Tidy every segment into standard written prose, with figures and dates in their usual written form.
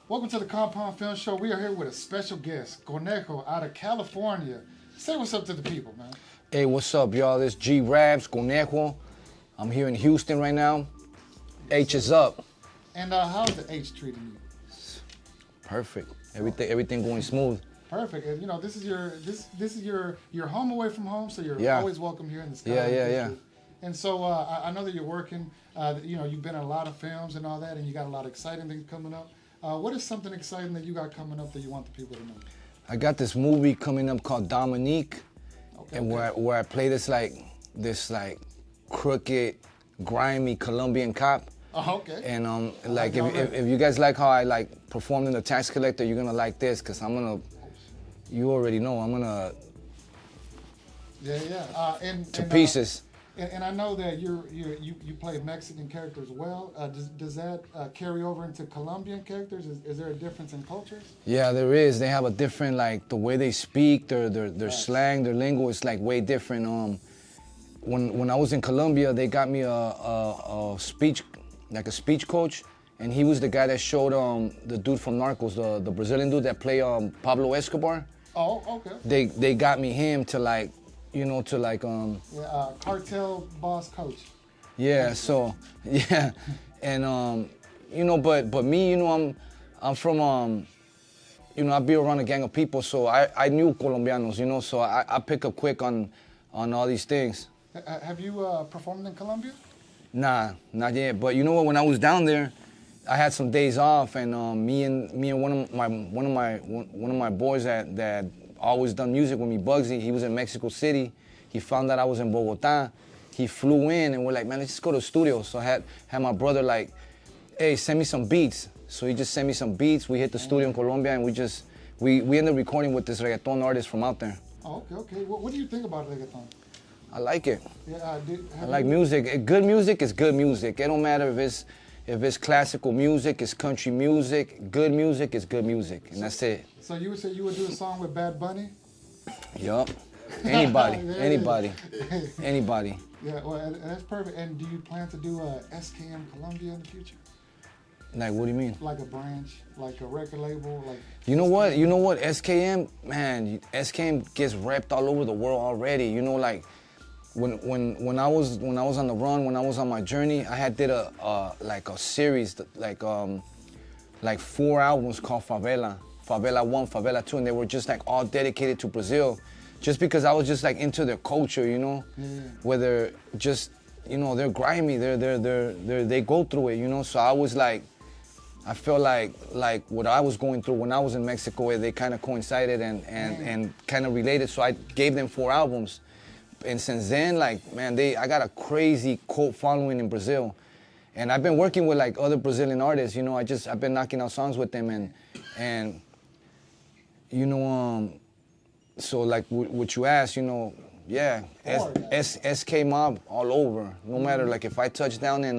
Welcome to the Compound Film Show. We are here with a special guest, Conejo, out of California. Say what's up to the people, man. Hey, what's up, y'all? This G-Rabs, Conejo. I'm here in Houston right now. H is up. And how's the H treating you? Perfect. Everything going smooth. Perfect. And, you know, this is your home away from home, so you're always welcome here in the Sky. Yeah. And so I know that you're working. You've been in a lot of films and all that, and you got a lot of exciting things coming up. What is something exciting that you got coming up that you want the people to know? I got this movie coming up called Dominique, where I play this crooked, grimy Colombian cop. Oh, okay. And if you guys like how I performed in The Tax Collector, you're gonna like this, cause you already know I'm gonna. To pieces. And I know that you play Mexican characters well. Does that carry over into Colombian characters? Is there a difference in cultures? Yeah, there is. They have a different, the way they speak, their slang, their lingo is way different. When I was in Colombia, they got me a speech coach, and he was the guy that showed the dude from Narcos, the Brazilian dude that played Pablo Escobar. Oh, okay. They got me him to cartel boss coach. Yeah, so yeah, and but me, I'm from I be around a gang of people, so I knew Colombianos, so I pick up quick on all these things. Have you performed in Colombia? Nah, not yet. But you know what? When I was down there, I had some days off, and me and one of my boys that always done music with me, Bugsy. He was in Mexico City. He found out I was in Bogota. He flew in, and we're like, man, let's just go to the studio. So I had my brother like, hey, send me some beats. So he just sent me some beats. We hit the studio in Colombia, and we ended up recording with this reggaeton artist from out there. Oh, okay. What do you think about reggaeton? I like it. Yeah, I like music. Good music is good music. It don't matter if it's classical music, it's country music. Good music is good music, and that's it. So you would say you would do a song with Bad Bunny? Yup. Anybody. Yeah, well, that's perfect. And do you plan to do a SKM Colombia in the future? Like, what do you mean? Like a branch, like a record label, like. You know what? SKM, man, SKM gets repped all over the world already. When I was on the run, when I was on my journey, I had did a series, 4 albums called Favela 1, Favela 2, and they were just all dedicated to Brazil, just because I was just into their culture, whether just they're grimy, they go through it, so I was I felt like what I was going through when I was in Mexico, they kind of coincided and kind of related, so I gave them 4 albums. And since then, I got a crazy cult following in Brazil. And I've been working with other Brazilian artists, I've been knocking out songs with them and so what you asked, SK Mob all over. No matter if I touch down in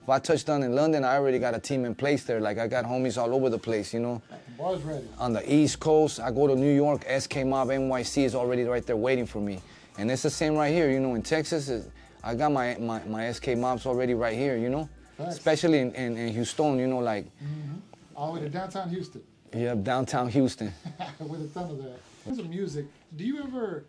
London, I already got a team in place there. I got homies all over the place, The bar's ready. On the East Coast, I go to New York, SK Mob NYC is already right there waiting for me. And it's the same right here, in Texas, I got my SK Mobs already right here, Thanks. Especially in Houston, All the way to downtown Houston. Yeah, downtown Houston. With a ton of that. In terms of music, do you ever,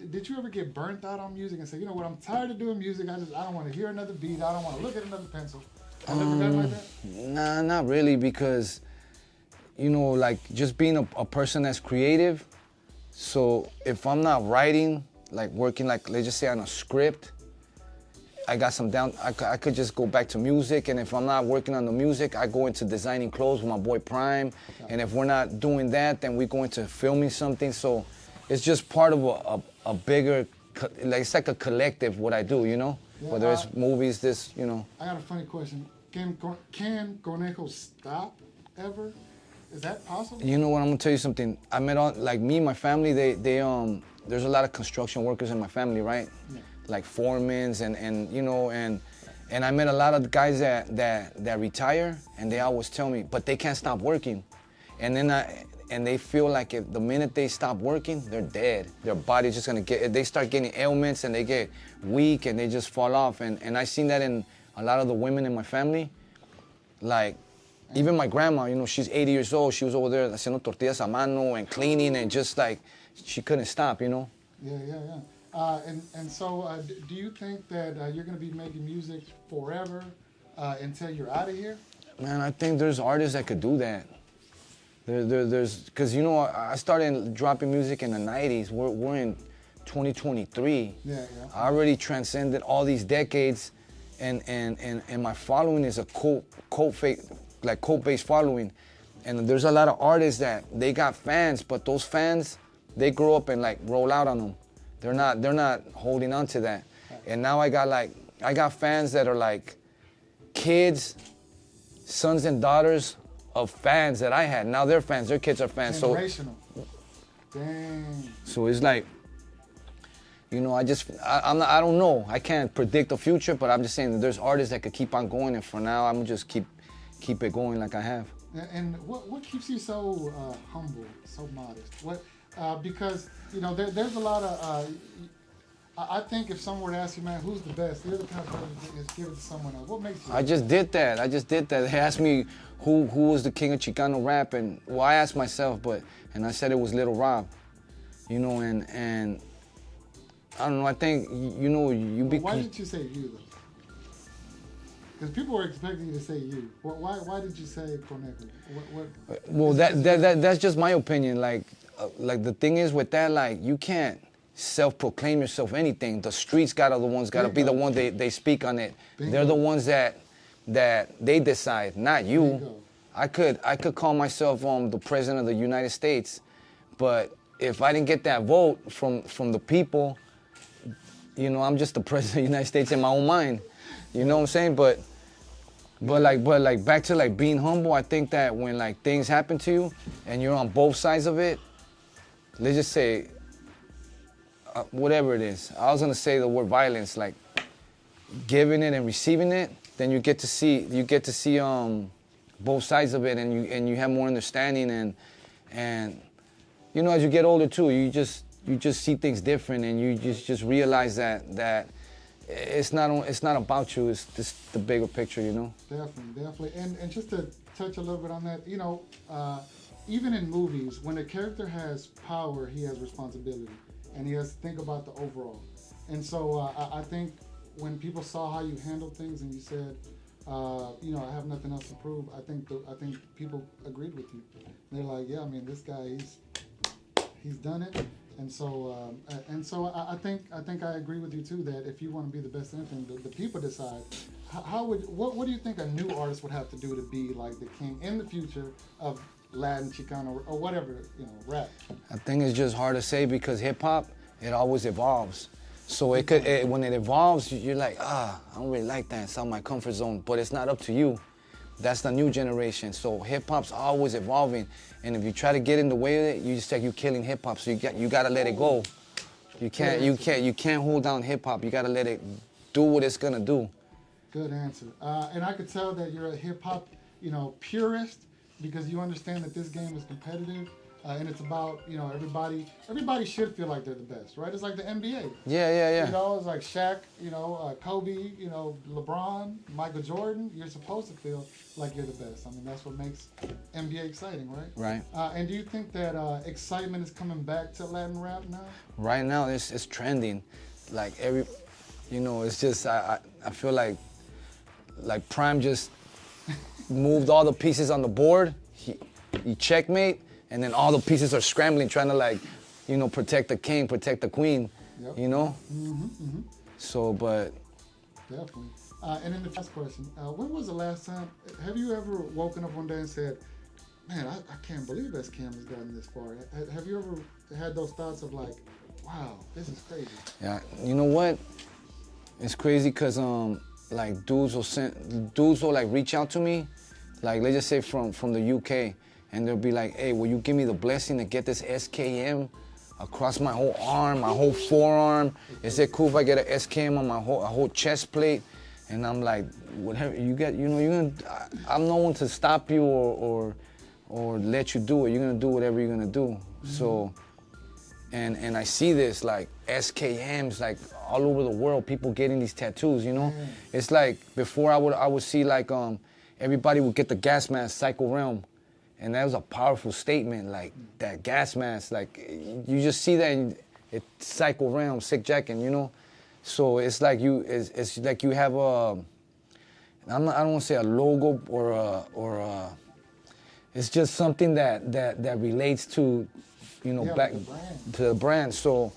did you ever get burnt out on music and say, you know what, I'm tired of doing music, I don't want to hear another beat, I don't want to look at another pencil? Have you ever gotten like that? Nah, not really, because, just being a person that's creative, so if I'm not writing, working, let's just say on a script, I got some down, I could just go back to music, and if I'm not working on the music, I go into designing clothes with my boy Prime, and if we're not doing that, then we go into filming something, so it's just part of a bigger, it's like a collective, what I do, Yeah, whether it's movies, I got a funny question. Can Conejo stop ever? Is that possible? You know what, I'm gonna tell you something. I met me and my family, they there's a lot of construction workers in my family, right? Yeah. Like foremans and I met a lot of guys that retire, and they always tell me, but they can't stop working. And then they feel like if the minute they stop working, they're dead. Their body's just they start getting ailments and they get weak and they just fall off. And I seen that in a lot of the women in my family. Even my grandma, you know, she's 80 years old. She was over there haciendo tortillas a mano and cleaning and just like, she couldn't stop, you know? And so do you think that you're going to be making music forever until you're out of here? Man, I think there's artists that could do that. There's, because, you know, I started dropping music in the 90s. We're in 2023. I already transcended all these decades, and my following is a cult-based following. And there's a lot of artists that they got fans, but those fans, they grow up and like roll out on them. They're not holding on to that. And now I got fans that are like kids, sons and daughters of fans that I had. Now they're fans, their kids are fans. Generational. Dang. So it's like, you know, I don't know. I can't predict the future, but I'm just saying that there's artists that could keep on going, and for now, I'm gonna just keep it going like I have. And what keeps you so humble, so modest? Because, you know, there's a lot of, I think if someone were to ask you, man, who's the best? You're the kind of person that give it to someone else. What makes you? I just did that. They asked me who was the king of Chicano rap, and well, I asked myself, and I said it was Little Rob, you know, and I don't know. I think you know Why didn't you say you though? Because people were expecting you to say you. Why did you say Conejo? Well, that's just my opinion. Like the thing is with that, like you can't self-proclaim yourself anything. The streets gotta be the one they speak on it. Bingo. They're the ones that they decide, not you. Bingo. I could call myself the president of the United States, but if I didn't get that vote from the people, you know, I'm just the president of the United States in my own mind. You know what I'm saying? But like back to like being humble, I think that when like things happen to you and you're on both sides of it, let's just say whatever it is. I was gonna say the word violence, like giving it and receiving it, then you get to see both sides of it, and you have more understanding, and you know, as you get older too, you just see things different, and you just realize that it's not about you, it's just the bigger picture, you know. Definitely. And just to touch a little bit on that, you know, even in movies, when a character has power, he has responsibility, and he has to think about the overall. And so I think when people saw how you handled things and you said, you know, I have nothing else to prove, I think people agreed with you. They're like, yeah, I mean, this guy, he's done it. And so I think I agree with you too, that if you want to be the best in anything, the people decide. What do you think a new artist would have to do to be like the king in the future of Latin, Chicano, or whatever, you know, rap? I think it's just hard to say because hip hop, it always evolves. So when it evolves, you're like, I don't really like that. It's out of my comfort zone. But it's not up to you. That's the new generation. So hip hop's always evolving, and if you try to get in the way of it, you just like you're killing hip hop. So you gotta let it go. You can't hold down hip hop. You gotta let it do what it's gonna do. Good answer. And I could tell that you're a hip hop, you know, purist, because you understand that this game is competitive. And it's about, you know, everybody should feel like they're the best, right? It's like the NBA. Yeah. You know, it's like Shaq, you know, Kobe, you know, LeBron, Michael Jordan. You're supposed to feel like you're the best. I mean, that's what makes NBA exciting, right? Right. And do you think that excitement is coming back to Latin rap now? Right now, it's trending. Like you know, it's just, I feel like Prime just moved all the pieces on the board. He checkmate. And then all the pieces are scrambling, trying to like, you know, protect the king, protect the queen, you know? Mm-hmm. So, but. Definitely. And then the last question, when was the last time, have you ever woken up one day and said, man, I can't believe SCAM has gotten this far? Have you ever had those thoughts of like, wow, this is crazy? Yeah, you know what? It's crazy because like dudes will like reach out to me, like let's just say from the UK. And they'll be like, hey, will you give me the blessing to get this SKM across my whole arm, my whole forearm? Is it cool if I get an SKM on my whole chest plate? And I'm like, whatever you get, you know, I'm no one to stop you or let you do it. You're gonna do whatever you're gonna do. Mm-hmm. So, and I see this like SKMs like all over the world, people getting these tattoos, you know? Mm. It's like before I would see like everybody would get the gas mask, Psycho Realm. And that was a powerful statement, like that gas mask. Like you just see that in it's Psycho Realm, Sick Jackin', you know? So it's like it's like you have a, I don't want to say a logo or it's just something that relates to, you know, back to the brand. So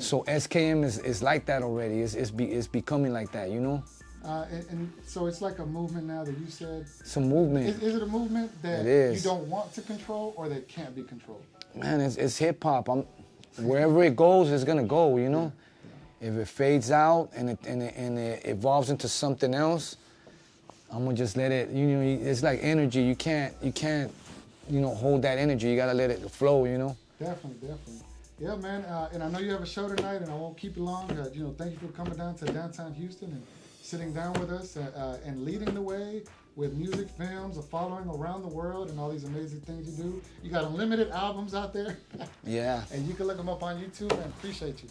SKM is like that already. It's becoming like that, you know? And so it's like a movement now that you said. It's a movement. Is it a movement that you don't want to control or that can't be controlled? Man, it's hip hop. Wherever it goes, it's gonna go. You know, if it fades out and it evolves into something else, I'm gonna just let it. You know, it's like energy. You can't you know, hold that energy. You gotta let it flow. You know. Definitely. Yeah, man. And I know you have a show tonight, and I won't keep you long. You know, thank you for coming down to downtown Houston and sitting down with us and leading the way with music, films, a following around the world, and all these amazing things you do. You got unlimited albums out there. Yeah. And you can look them up on YouTube, and appreciate you.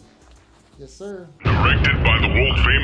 Yes, sir. Directed by the world famous